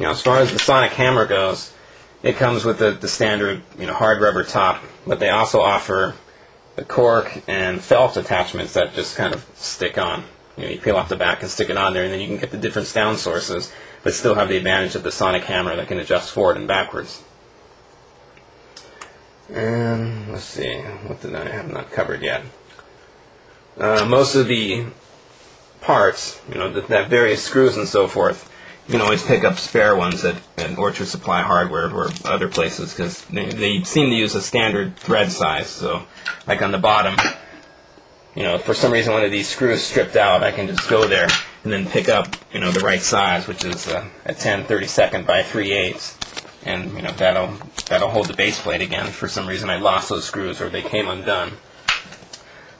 as far as the sonic hammer goes, it comes with the standard hard rubber top, but they also offer the cork and felt attachments that just kind of stick on. You peel off the back and stick it on there, and then you can get the different sound sources, but still have the advantage of the sonic hammer that can adjust forward and backwards. And let's see, what did I have not covered yet? Most of the parts, that various screws and so forth, you can always pick up spare ones at Orchard Supply Hardware or other places, because they seem to use a standard thread size. So, like on the bottom, if for some reason one of these screws stripped out, I can just go there and then pick up, the right size, which is a 10/32 by 3/8, and that'll hold the base plate again. If for some reason I lost those screws or they came undone.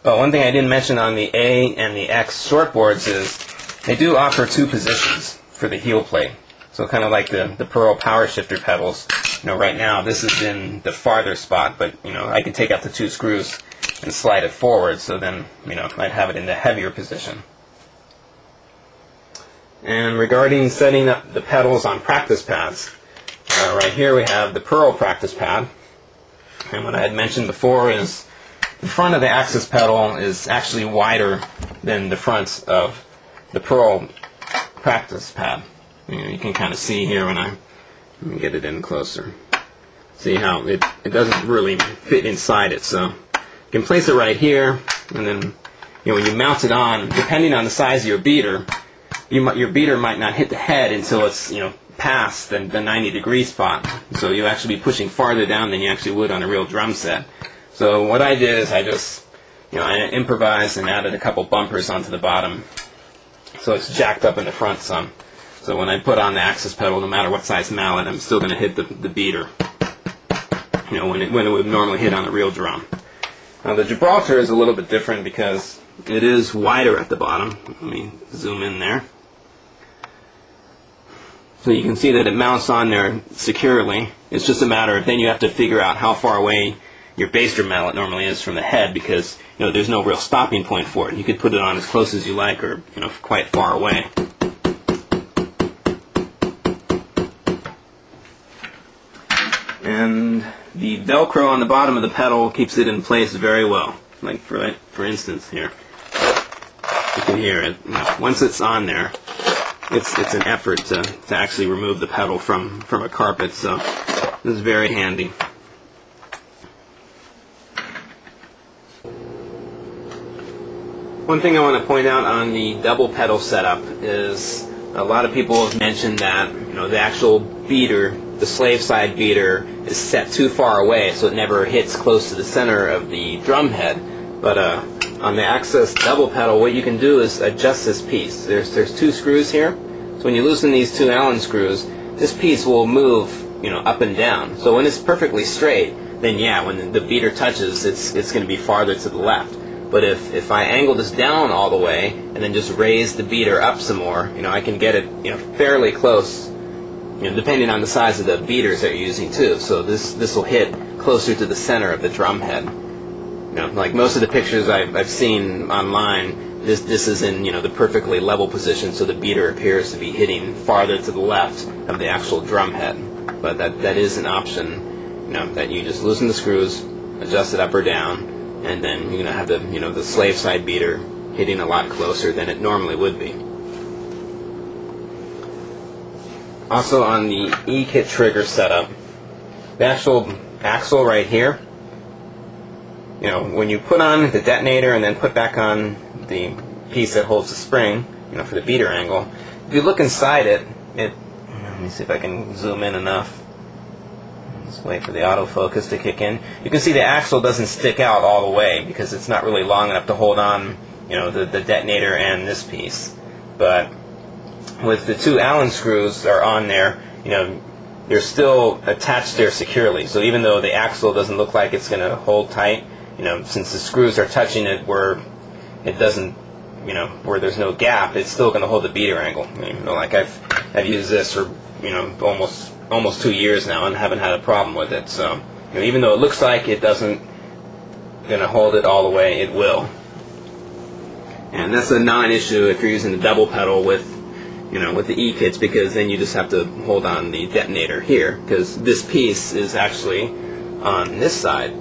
But one thing I didn't mention on the A and the X shortboards is they do offer 2 positions for the heel plate. So kind of like the Pearl power shifter pedals. Right now this is in the farther spot, but I can take out the 2 screws and slide it forward, so then I'd have it in the heavier position. And regarding setting up the pedals on practice pads, right here we have the Pearl practice pad, and what I had mentioned before is the front of the Axis pedal is actually wider than the front of the Pearl practice pad. You can kind of see here when let me get it in closer. See how it doesn't really fit inside it, so you can place it right here, and then when you mount it on, depending on the size of your beater, your beater might not hit the head until it's past the 90-degree spot. So you'll actually be pushing farther down than you actually would on a real drum set. So what I did is I just I improvised and added a couple bumpers onto the bottom, so it's jacked up in the front some. So when I put on the Axis pedal, no matter what size mallet, I'm still going to hit the beater. When it would normally hit on a real drum. Now the Gibraltar is a little bit different because it is wider at the bottom. Let me zoom in there. So you can see that it mounts on there securely. It's just a matter of then you have to figure out how far away your bass drum mallet normally is from the head, because there's no real stopping point for it. You could put it on as close as you like, or quite far away. And the Velcro on the bottom of the pedal keeps it in place very well. Like for instance here, you can hear it. Once it's on there, it's an effort to actually remove the pedal from a carpet. So this is very handy. One thing I want to point out on the double pedal setup is a lot of people have mentioned that the actual beater, the slave side beater, is set too far away, so it never hits close to the center of the drum head. But on the Axis double pedal, what you can do is adjust this piece. There's 2 screws here, so when you loosen these 2 Allen screws, this piece will move up and down. So when it's perfectly straight, then yeah, when the beater touches, it's going to be farther to the left. But if I angle this down all the way and then just raise the beater up some more, I can get it fairly close, depending on the size of the beaters that you're using too. So this will hit closer to the center of the drum head. Like most of the pictures I've seen online, this is in the perfectly level position, so the beater appears to be hitting farther to the left of the actual drum head. But that is an option, that you just loosen the screws, adjust it up or down, and then you're going to have the slave side beater hitting a lot closer than it normally would be. Also on the E-kit trigger setup, the actual axle right here, when you put on the detonator and then put back on the piece that holds the spring, for the beater angle, if you look inside it, let me see if I can zoom in enough. Let's wait for the autofocus to kick in. You can see the axle doesn't stick out all the way because it's not really long enough to hold on, the detonator and this piece. But with the 2 Allen screws that are on there, they're still attached there securely. So even though the axle doesn't look like it's going to hold tight, since the screws are touching it where it doesn't, where there's no gap, it's still going to hold the beater angle. Like I've used this for almost 2 years now and haven't had a problem with it. So even though it looks like it doesn't going to hold it all the way, it will. And that's a non-issue if you're using the double pedal with with the E kits, because then you just have to hold on the detonator here, because this piece is actually on this side.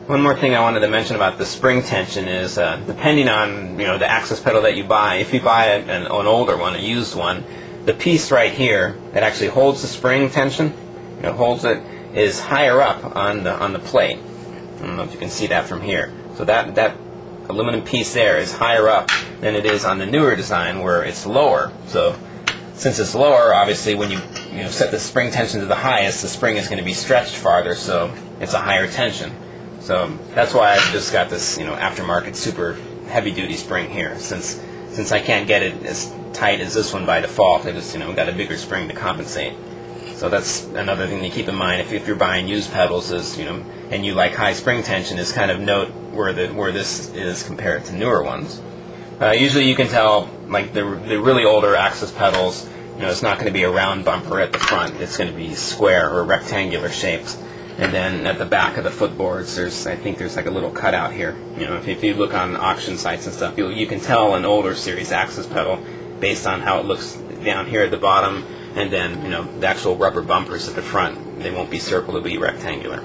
One more thing I wanted to mention about the spring tension is, depending on the access pedal that you buy, if you buy an older one, a used one, the piece right here that actually holds the spring tension, holds it, is higher up on the plate. I don't know if you can see that from here. So that aluminum piece there is higher up than it is on the newer design, where it's lower. So since it's lower, obviously when you set the spring tension to the highest, the spring is going to be stretched farther, so it's a higher tension. So that's why I've just got this aftermarket super heavy duty spring here. Since I can't get it as tight as this one by default, I just got a bigger spring to compensate. So that's another thing to keep in mind if you're buying used pedals, is and you like high spring tension, is kind of note where this is compared to newer ones. Usually you can tell, like the really older Axis pedals, it's not going to be a round bumper at the front. It's going to be square or rectangular shaped. And then at the back of the footboards, I think there's like a little cutout here. If you look on auction sites and stuff, you can tell an older series Axis pedal based on how it looks down here at the bottom, and then the actual rubber bumpers at the front. They won't be circle, they'll be rectangular.